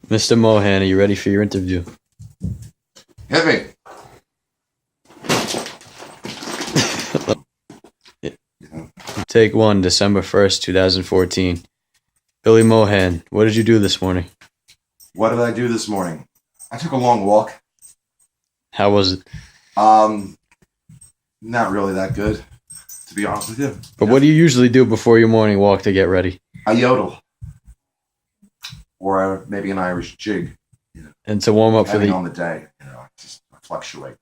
Mr. Mohan, are you ready for your interview? Hit Take one, December 1st, 2014. Billy Mohan, what did you do this morning? What did I do this morning? I took a long walk. How was it? Not really that good, to be honest with you. But what do you usually do before your morning walk to get ready? I yodel, or maybe an Irish jig. And to warm up for Depending the... on the day, just fluctuate.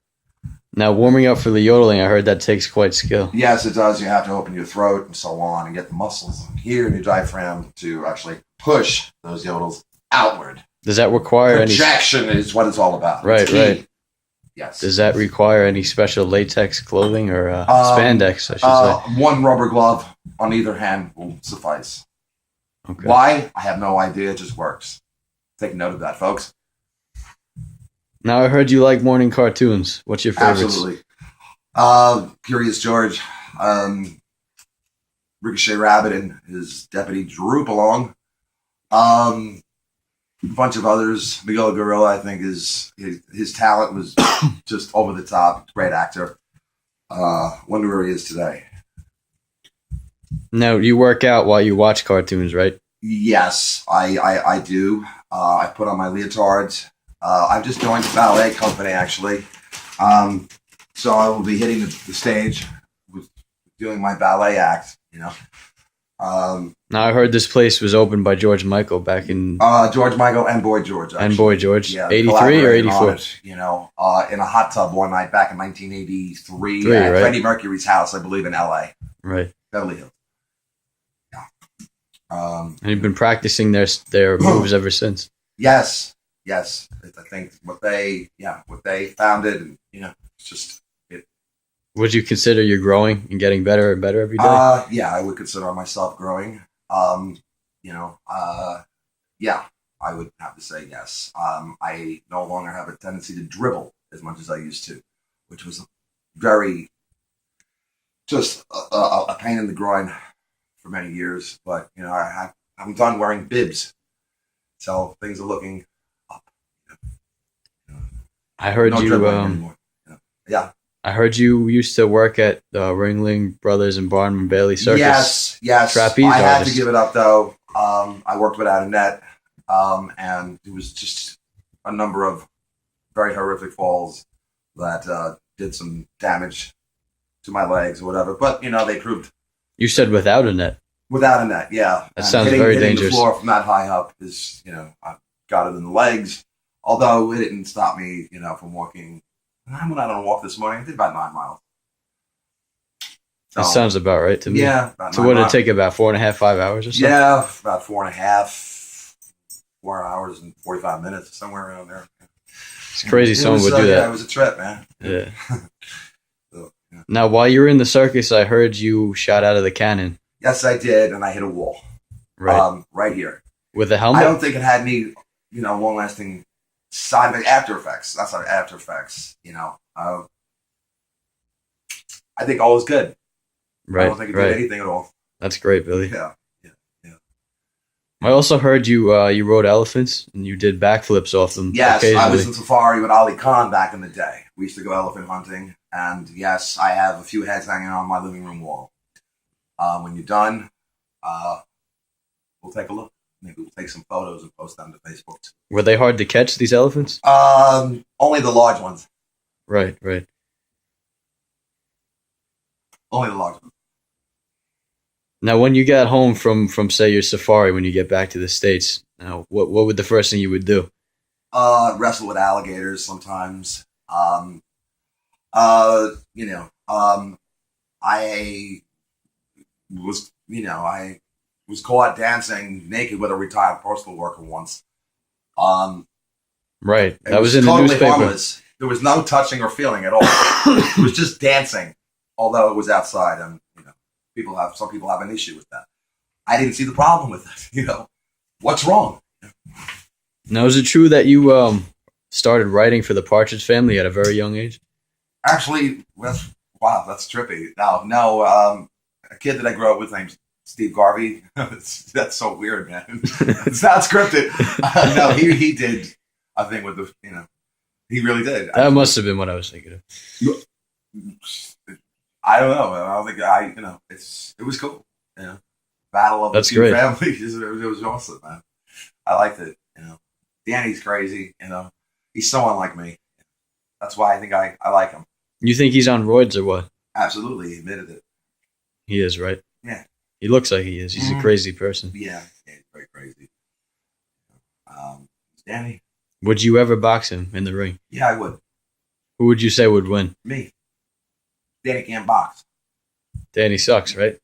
Now, warming up for the yodeling, I heard that takes quite skill. Yes, it does. You have to open your throat and so on, and get the muscles here in your diaphragm to actually push those yodels outward. Does that require Projection is what it's all about. Right, right. Yes. Does that require any special latex clothing or spandex, I should say? One rubber glove on either hand will suffice. Okay. Why? I have no idea. It just works. Take note of that, folks. Now, I heard you like morning cartoons. What's your favorites? Absolutely. Curious George, Ricochet Rabbit and his deputy Droop along. A bunch of others. Miguel Gorilla, I think, his talent was just over the top. Great actor. Wonder where he is today. Now, you work out while you watch cartoons, right? Yes, I do. I put on my leotards. I've just joined the ballet company, actually. So I will be hitting the stage with doing my ballet act, Now, I heard this place was opened by George Michael back in... George Michael and Boy George, actually. And Boy George. Yeah, 83 or 84? In a hot tub one night back in 1983 at right? Freddie Mercury's house, I believe, in L.A. Right. Beverly Hills. Yeah. And you've been practicing their moves ever since. Yes. I think what they founded, and it's just it. Would you consider you're growing and getting better and better every day? Yeah, I would consider myself growing. Yeah, I would have to say yes. I no longer have a tendency to dribble as much as I used to, which was very just a pain in the groin for many years. But I'm done wearing bibs, so things are looking up. I heard No you. dribbling anymore. Yeah. I heard you used to work at Ringling Brothers and Barnum Bailey Circus. Yes. Trapeze I had artist. to give it up though. I worked without a net, and it was just a number of very horrific falls that did some damage to my legs or whatever. But they proved You said without a net. without a net. Yeah, That sounds very hitting dangerous. The floor from that high up is I got it in the legs. Although it didn't stop me from walking. I went out on a walk this morning. I did about 9 miles. That sounds about right to me. Yeah. About So 9 what did it miles. take, about 4.5, 5 hours or something? Yeah, about 4.5, 4 hours and 45 minutes, somewhere around there. It's crazy someone would do Yeah, that. it was a trip, man. Yeah. So, yeah. Now, while you were in the circus, I heard you shot out of the cannon. Yes, I did, and I hit a wall. Right. Right here. With a helmet? I don't think it had any, long-lasting side effects, after effects. That's not after effects, I think all is good. Right. I don't think it did anything at all. That's great, Billy. Yeah. I also heard you rode elephants and you did backflips off them. Yes, I occasionally. was in safari with Ali Khan back in the day. We used to go elephant hunting, and yes, I have a few heads hanging on my living room wall. When you're done, we'll take a look. Maybe we'll take some photos and post them to Facebook. Were they hard to catch, these elephants? Only the large ones. Right. Only the large ones. Now, when you got home from say your safari, when you get back to the States, now what would the first thing you would do? Wrestle with alligators sometimes. I was caught dancing naked with a retired postal worker once. Right, It that was in the totally newspaper. harmless. There was no touching or feeling at all. It was just dancing, although it was outside, and some people have an issue with that. I didn't see the problem with it. What's wrong? Now, is it true that you started writing for the Partridge Family at a very young age? Actually, that's trippy. No, a kid that I grew up with named Steve Garvey. That's so weird, man. It's not scripted. No, he did a thing with the, he really did. That must have been what I was thinking of. I don't know. I don't think it was cool. Battle of That's the two great. families. It was awesome, man. I liked it. Danny's crazy. He's so unlike me. That's why I think I like him. You think he's on roids or what? Absolutely, he admitted it. He is, right? Yeah. He looks like he is. He's a crazy person. Yeah, he's very crazy. Danny. Would you ever box him in the ring? Yeah, I would. Who would you say would win? Me. Danny can't box. Danny sucks, right?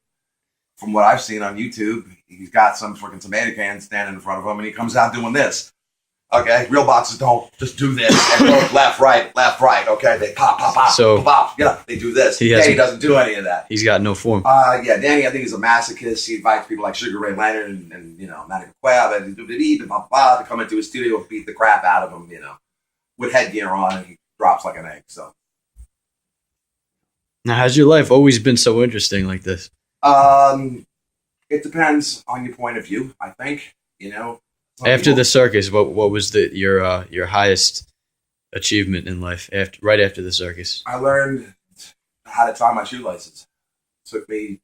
From what I've seen on YouTube, he's got some freaking tomato can standing in front of him, and he comes out doing this. Okay, real boxers don't just do this and go left, right. Okay, they pop, So- pop. Yeah, they do this. Danny doesn't do any of that. He's got no form. Yeah, Danny, I think he's a masochist. He invites people like Sugar Ray Leonard and Manica Queb and to come into his studio and beat the crap out of him, with headgear on, and he drops like an egg. So, Now, has your life always been so interesting like this? it depends on your point of view. I think After the circus, what was your highest achievement in life right after the circus? I learned how to tie my shoelaces. It took me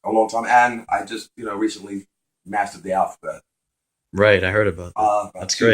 a long time, and I just recently mastered the alphabet. Right, I heard about that. About That's two great.